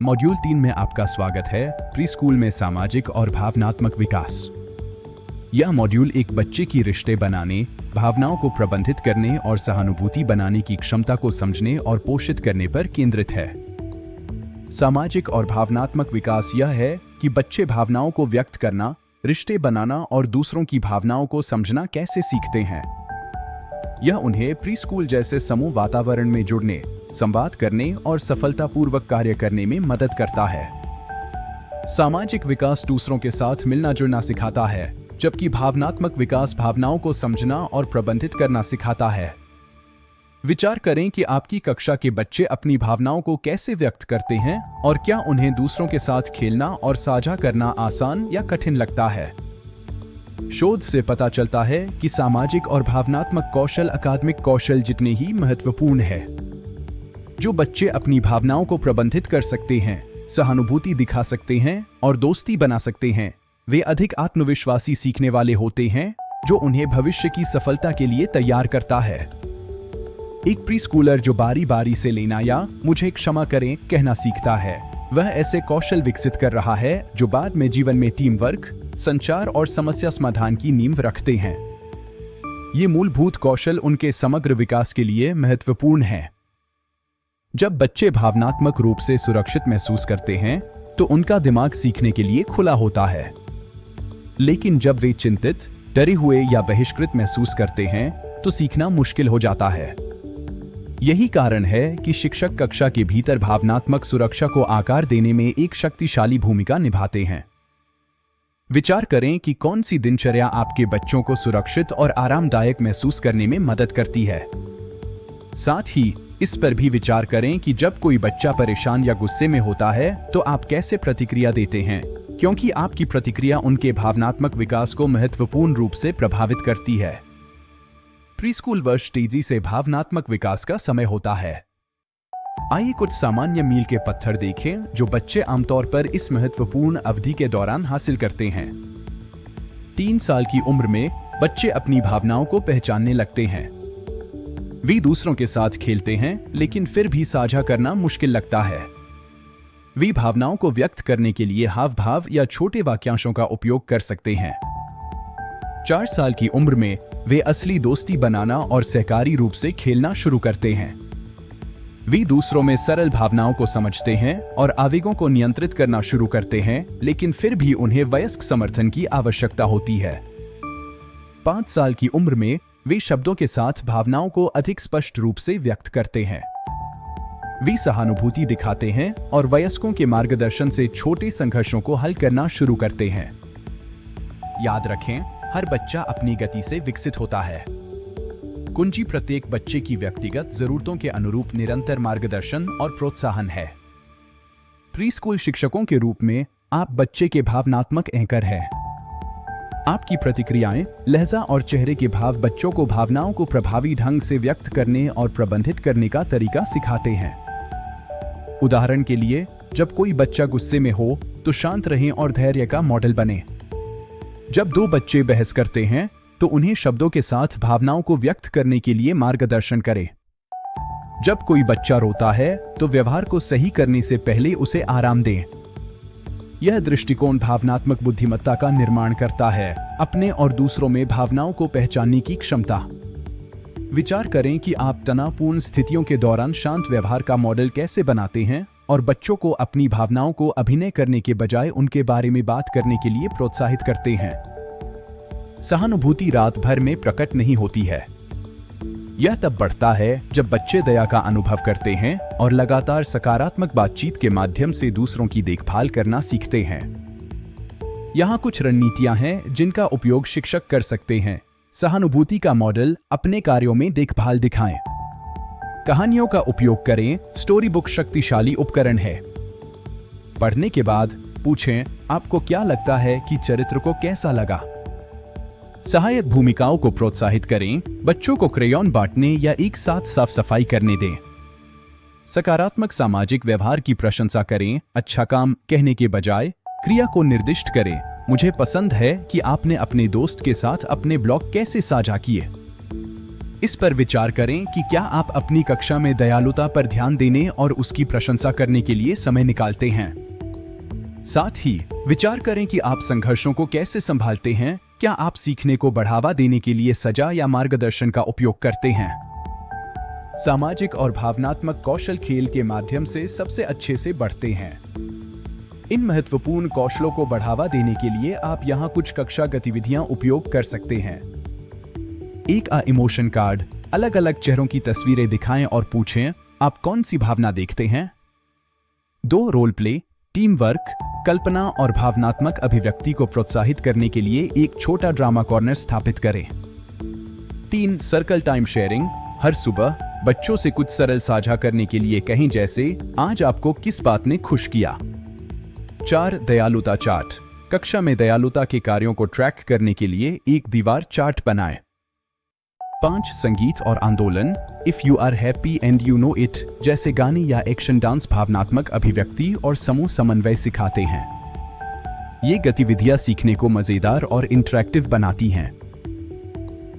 Module 3 में आपका स्वागत है। प्री स्कूल में सामाजिक और भावनात्मक विकास। यह मॉड्यूल एक बच्चे की रिश्ते बनाने, भावनाओं को प्रबंधित करने और सहानुभूति बनाने की क्षमता को समझने और पोषित करने पर केंद्रित है। सामाजिक और भावनात्मक विकास यह है कि बच्चे भावनाओं को व्यक्त करना, रिश्ते बनाना और दूसरों की भावनाओं को समझना कैसे सीखते हैं। यह उन्हें प्री स्कूल जैसे समूह वातावरण में जुड़ने, संवाद करने और सफलतापूर्वक कार्य करने में मदद करता है। सामाजिक विकास दूसरों के साथ मिलना जुलना सिखाता है, जबकि भावनात्मक विकास भावनाओं को समझना और प्रबंधित करना सिखाता है। विचार करें कि आपकी कक्षा के बच्चे अपनी भावनाओं को कैसे व्यक्त करते हैं और क्या उन्हें दूसरों के साथ खेलना और साझा करना आसान या कठिन लगता है। शोध से पता चलता है कि सामाजिक और भावनात्मक कौशल अकादमिक कौशल जितने ही महत्वपूर्ण है। जो बच्चे अपनी भावनाओं को प्रबंधित कर सकते हैं, सहानुभूति दिखा सकते हैं और दोस्ती बना सकते हैं, वे अधिक आत्मविश्वासी सीखने वाले होते हैं, जो उन्हें भविष्य की सफलता के लिए तैयार करता है। एक प्री स्कूलर जो बारी बारी से लेना या मुझे क्षमा करें कहना सीखता है, वह ऐसे कौशल विकसित कर रहा है जो बाद में जीवन में टीम वर्क, संचार और समस्या समाधान की नींव रखते हैं। ये मूलभूत कौशल उनके समग्र विकास के लिए महत्वपूर्ण हैं। जब बच्चे भावनात्मक रूप से सुरक्षित महसूस करते हैं, तो उनका दिमाग सीखने के लिए खुला होता है। लेकिन जब वे चिंतित, डरे हुए या बहिष्कृत महसूस करते हैं, तो सीखना मुश्किल हो जाता है। यही कारण है कि शिक्षक कक्षा के भीतर भावनात्मक सुरक्षा को आकार देने में एक शक्तिशाली भूमिका निभाते हैं। विचार करें कि कौन सी दिनचर्या आपके बच्चों को सुरक्षित और आरामदायक महसूस करने में मदद करती है। साथ ही इस पर भी विचार करें कि जब कोई बच्चा परेशान या गुस्से में होता है, तो आप कैसे प्रतिक्रिया देते हैं, क्योंकि आपकी प्रतिक्रिया उनके भावनात्मक विकास को महत्वपूर्ण रूप से प्रभावित करती है। प्री स्कूल वर्ष तेजी से भावनात्मक विकास का समय होता है। आइए कुछ सामान्य मील के पत्थर देखें जो बच्चे आमतौर पर इस महत्वपूर्ण अवधि के दौरान हासिल करते हैं। 3 साल की उम्र में बच्चे अपनी भावनाओं को पहचानने लगते हैं। वे दूसरों के साथ खेलते हैं, लेकिन फिर भी साझा करना मुश्किल लगता है। वे भावनाओं को व्यक्त करने के लिए हाव भाव या छोटे वाक्यांशों का उपयोग कर सकते हैं। 4 साल की उम्र में वे असली दोस्ती बनाना और सहकारी रूप से खेलना शुरू करते हैं। वे दूसरों में सरल भावनाओं को समझते हैं और आवेगों को नियंत्रित करना शुरू करते हैं, लेकिन फिर भी उन्हें वयस्क समर्थन की आवश्यकता होती है। 5 साल की उम्र में वे शब्दों के साथ भावनाओं को अधिक स्पष्ट रूप से व्यक्त करते हैं। वे सहानुभूति दिखाते हैं और वयस्कों के मार्गदर्शन से छोटे संघर्षों को हल करना शुरू करते हैं। याद रखें, हर बच्चा अपनी गति से विकसित होता है। कुंजी प्रत्येक बच्चे की व्यक्तिगत जरूरतों के अनुरूप निरंतर मार्गदर्शन और प्रोत्साहन है। प्री स्कूल शिक्षकों के रूप में आप बच्चे के भावनात्मक एंकर हैं। आपकी प्रतिक्रियाएं, लहजा और चेहरे के भाव बच्चों को भावनाओं को प्रभावी ढंग से व्यक्त करने और प्रबंधित करने का तरीका सिखाते हैं। उदाहरण के लिए, जब कोई बच्चा गुस्से में हो, तो शांत रहें और धैर्य का मॉडल बने। जब 2 बच्चे बहस करते हैं, तो उन्हें शब्दों के साथ भावनाओं को व्यक्त करने के लिए मार्गदर्शन करें। जब कोई बच्चा रोता है, तो व्यवहार को सही करने से पहले उसे आराम दें। यह दृष्टिकोण भावनात्मक बुद्धिमत्ता का निर्माण करता है, अपने और दूसरों में भावनाओं को पहचानने की क्षमता। विचार करें कि आप तनावपूर्ण स्थितियों के दौरान शांत व्यवहार का मॉडल कैसे बनाते हैं और बच्चों को अपनी भावनाओं को अभिनय करने के बजाय उनके बारे में बात करने के लिए प्रोत्साहित करते हैं। सहानुभूति रात भर में प्रकट नहीं होती है। यह तब बढ़ता है जब बच्चे दया का अनुभव करते हैं और लगातार सकारात्मक बातचीत के माध्यम से दूसरों की देखभाल करना सीखते हैं। यहाँ कुछ रणनीतियाँ हैं जिनका उपयोग शिक्षक कर सकते हैं। सहानुभूति का मॉडल, अपने कार्यों में देखभाल दिखाएं। कहानियों का उपयोग करें, स्टोरी बुक शक्तिशाली उपकरण है। पढ़ने के बाद पूछें, आपको क्या लगता है कि चरित्र को कैसा लगा। सहायक भूमिकाओं को प्रोत्साहित करें, बच्चों को क्रेयॉन बांटने या एक साथ साफ सफाई करने दें। सकारात्मक सामाजिक व्यवहार की प्रशंसा करें, अच्छा काम कहने के बजाय क्रिया को निर्दिष्ट करें। मुझे पसंद है कि आपने अपने दोस्त के साथ अपने ब्लॉग कैसे साझा किए। इस पर विचार करें कि क्या आप अपनी कक्षा में दयालुता पर ध्यान देने और उसकी प्रशंसा करने के लिए समय निकालते हैं। साथ ही विचार करें कि आप संघर्षों को कैसे संभालते हैं। क्या आप सीखने को बढ़ावा देने के लिए सजा या मार्गदर्शन का उपयोग करते हैं। सामाजिक और भावनात्मक कौशल खेल के माध्यम से सबसे अच्छे से बढ़ते हैं। इन महत्वपूर्ण कौशलों को बढ़ावा देने के लिए आप यहाँ कुछ कक्षा गतिविधियां उपयोग कर सकते हैं। एक इमोशन कार्ड, अलग अलग चेहरों की तस्वीरें दिखाएं और पूछें आप कौन सी भावना देखते हैं। 2 रोल प्ले, टीम वर्क, कल्पना और भावनात्मक अभिव्यक्ति को प्रोत्साहित करने के लिए एक छोटा ड्रामा कॉर्नर स्थापित करें। 3 सर्कल टाइम शेयरिंग, हर सुबह बच्चों से कुछ सरल साझा करने के लिए कहें, जैसे आज आपको किस बात ने खुश किया। 4 दयालुता चार्ट, कक्षा में दयालुता के कार्यों को ट्रैक करने के लिए एक दीवार चार्ट बनाएं। 5 संगीत और आंदोलन, if you are happy and you know it, जैसे गाने या एक्शन डांस भावनात्मक अभिव्यक्ति और समूह समन्वय सिखाते हैं। ये गतिविधियां सीखने को मजेदार और इंटरैक्टिव बनाती हैं।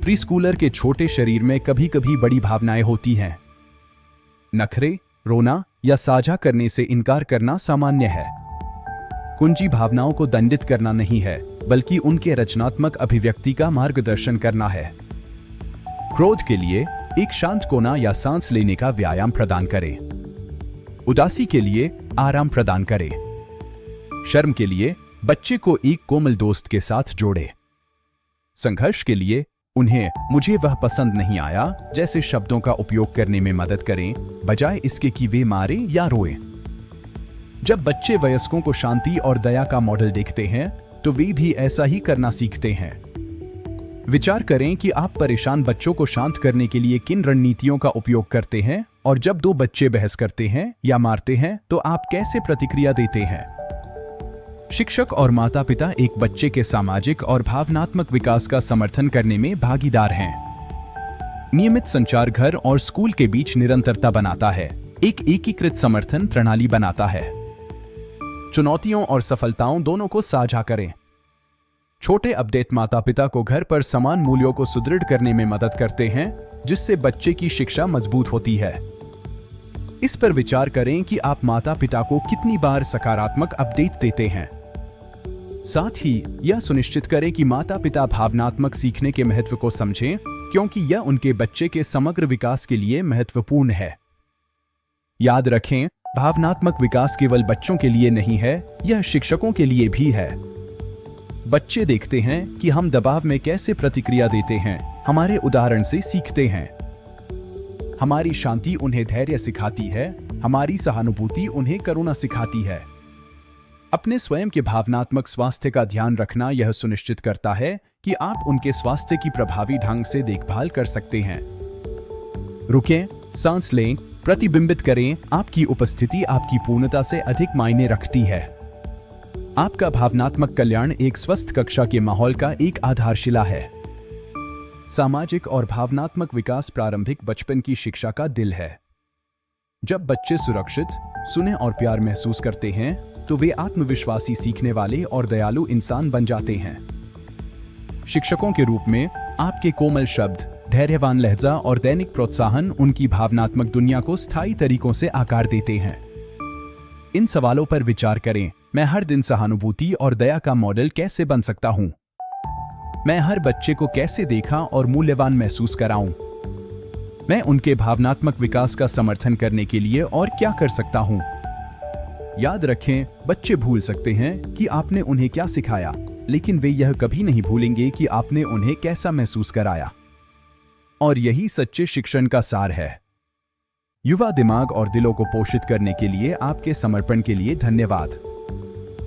प्रीस्कूलर के छोटे शरीर में कभी कभी बड़ी भावनाएं होती हैं। नखरे, रोना या साझा करने से इनकार करना सामान्य है। कुंजी भावनाओं को दंडित करना नहीं है, बल्कि उनके रचनात्मक अभिव्यक्ति का मार्गदर्शन करना है। क्रोध के लिए एक शांत कोना या सांस लेने का व्यायाम प्रदान करें। उदासी के लिए आराम प्रदान करें। शर्म के लिए बच्चे को एक कोमल दोस्त के साथ जोड़ें। संघर्ष के लिए उन्हें मुझे वह पसंद नहीं आया जैसे शब्दों का उपयोग करने में मदद करें, बजाय इसके कि वे मारे या रोएं। जब बच्चे वयस्कों को शांति और दया का मॉडल देखते हैं तो वे भी ऐसा ही करना सीखते हैं। विचार करें कि आप परेशान बच्चों को शांत करने के लिए किन रणनीतियों का उपयोग करते हैं, और जब 2 बच्चे बहस करते हैं या मारते हैं तो आप कैसे प्रतिक्रिया देते हैं। शिक्षक और माता पिता एक बच्चे के सामाजिक और भावनात्मक विकास का समर्थन करने में भागीदार हैं। नियमित संचार घर और स्कूल के बीच निरंतरता बनाता है, एक एकीकृत समर्थन प्रणाली बनाता है। चुनौतियों और सफलताओं दोनों को साझा करें। छोटे अपडेट माता पिता को घर पर समान मूल्यों को सुदृढ़ करने में मदद करते हैं, जिससे बच्चे की शिक्षा मजबूत होती है। इस पर विचार करें कि आप माता पिता को कितनी बार सकारात्मक अपडेट देते हैं। साथ ही यह सुनिश्चित करें कि माता पिता भावनात्मक सीखने के महत्व को समझें, क्योंकि यह उनके बच्चे के समग्र विकास के लिए महत्वपूर्ण है। याद रखें, भावनात्मक विकास केवल बच्चों के लिए नहीं है, यह शिक्षकों के लिए भी है। बच्चे देखते हैं कि हम दबाव में कैसे प्रतिक्रिया देते हैं, हमारे उदाहरण से सीखते हैं। हमारी शांति उन्हें धैर्य सिखाती है, हमारी सहानुभूति उन्हें करुणा सिखाती है। अपने स्वयं के भावनात्मक स्वास्थ्य का ध्यान रखना यह सुनिश्चित करता है कि आप उनके स्वास्थ्य की प्रभावी ढंग से देखभाल कर सकते हैं। रुकें, सांस लें, प्रतिबिंबित करें, आपकी उपस्थिति आपकी पूर्णता से अधिक मायने रखती है। आपका भावनात्मक कल्याण एक स्वस्थ कक्षा के माहौल का एक आधारशिला है। सामाजिक और भावनात्मक विकास प्रारंभिक बचपन की शिक्षा का दिल है। जब बच्चे सुरक्षित, सुने और प्यार महसूस करते हैं तो वे आत्मविश्वासी, सीखने वाले और दयालु इंसान बन जाते हैं। शिक्षकों के रूप में आपके कोमल शब्द, धैर्यवान लहजा और दैनिक प्रोत्साहन उनकी भावनात्मक दुनिया को स्थायी तरीकों से आकार देते हैं। इन सवालों पर विचार करें, मैं हर दिन सहानुभूति और दया का मॉडल कैसे बन सकता हूं? मैं हर बच्चे को कैसे देखा और मूल्यवान महसूस कराऊं? मैं उनके भावनात्मक विकास का समर्थन करने के लिए और क्या कर सकता हूं? याद रखें, बच्चे भूल सकते हैं कि आपने उन्हें क्या सिखाया, लेकिन वे यह कभी नहीं भूलेंगे कि आपने उन्हें कैसा महसूस कराया। और यही सच्चे शिक्षण का सार है। युवा दिमाग और दिलों को पोषित करने के लिए आपके समर्पण के लिए धन्यवाद।